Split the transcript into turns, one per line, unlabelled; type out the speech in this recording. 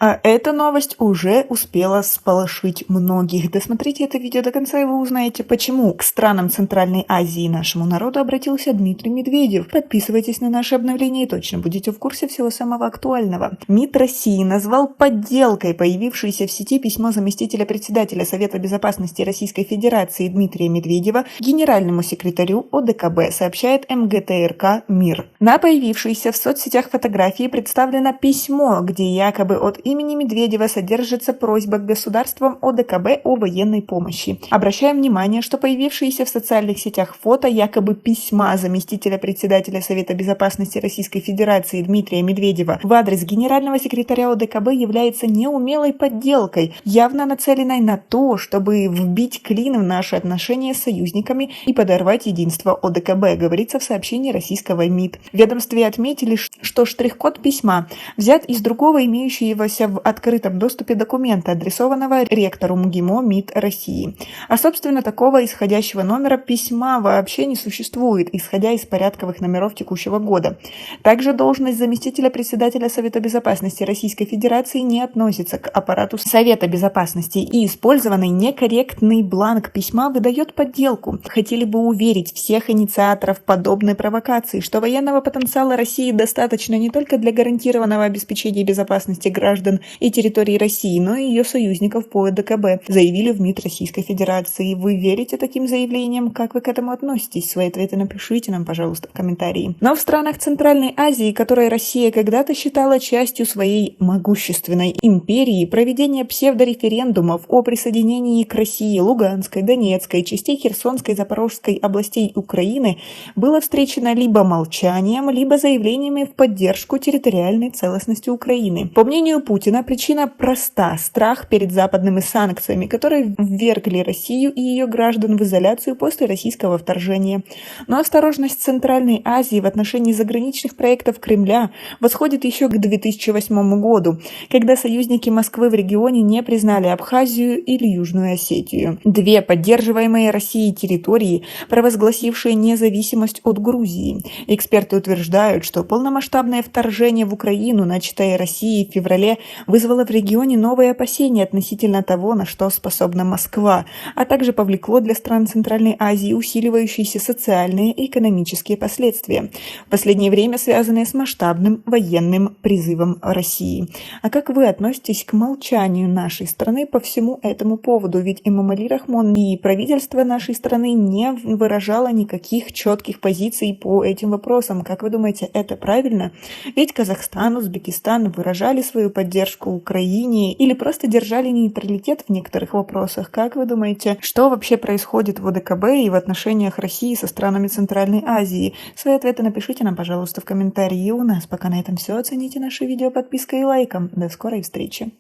А эта новость уже успела всполошить многих. Досмотрите это видео до конца, и вы узнаете, почему к странам Центральной Азии и нашему народу обратился Дмитрий Медведев. Подписывайтесь на наши обновления и точно будете в курсе всего самого актуального. МИД России назвал подделкой появившееся в сети письмо заместителя председателя Совета Безопасности Российской Федерации Дмитрия Медведева генеральному секретарю ОДКБ, сообщает МГТРК «Мир». На появившейся в соцсетях фотографии представлено письмо, где якобы от имени Медведева содержится просьба к государствам ОДКБ о военной помощи. Обращаем внимание, что появившиеся в социальных сетях фото якобы письма заместителя председателя Совета Безопасности Российской Федерации Дмитрия Медведева в адрес генерального секретаря ОДКБ является неумелой подделкой, явно нацеленной на то, чтобы вбить клин в наши отношения с союзниками и подорвать единство ОДКБ, говорится в сообщении российского МИД. В ведомстве отметили, что штрих-код письма взят из другого имеющегося в открытом доступе документа, адресованного ректору МГИМО МИД России. А собственно такого исходящего номера письма вообще не существует, исходя из порядковых номеров текущего года. Также должность заместителя председателя Совета Безопасности Российской Федерации не относится к аппарату Совета Безопасности, и использованный некорректный бланк письма выдает подделку. Хотели бы уверить всех инициаторов подобной провокации, что военного потенциала России достаточно не только для гарантированного обеспечения безопасности граждан и территории России, но и ее союзников по ОДКБ, заявили в МИД Российской Федерации. Вы верите таким заявлениям? Как вы к этому относитесь? Свои ответы напишите нам, пожалуйста, в комментарии. Но в странах Центральной Азии, которые Россия когда-то считала частью своей могущественной империи, проведение псевдореферендумов о присоединении к России Луганской, Донецкой, частей Херсонской, Запорожской областей Украины было встречено либо молчанием, либо заявлениями в поддержку территориальной целостности Украины. По мнению Путина, причина проста – страх перед западными санкциями, которые ввергли Россию и ее граждан в изоляцию после российского вторжения. Но осторожность Центральной Азии в отношении заграничных проектов Кремля восходит еще к 2008 году, когда союзники Москвы в регионе не признали Абхазию или Южную Осетию. Две поддерживаемые Россией территории, провозгласившие независимость от Грузии. Эксперты утверждают, что полномасштабное вторжение в Украину, начатое Россией в феврале, вызвало в регионе новые опасения относительно того, на что способна Москва, а также повлекло для стран Центральной Азии усиливающиеся социальные и экономические последствия, в последнее время связанные с масштабным военным призывом России. А как вы относитесь к молчанию нашей страны по всему этому поводу? Ведь Эмомали Рахмон и правительство нашей страны не выражало никаких четких позиций по этим вопросам. Как вы думаете, это правильно? Ведь Казахстан, Узбекистан выражали свою поддержку Украине или просто держали нейтралитет в некоторых вопросах. Как вы думаете, что вообще происходит в ОДКБ и в отношениях России со странами Центральной Азии? Свои ответы напишите нам, пожалуйста, в комментарии. И у нас пока на этом все. Оцените наше видео подпиской и лайком. До скорой встречи!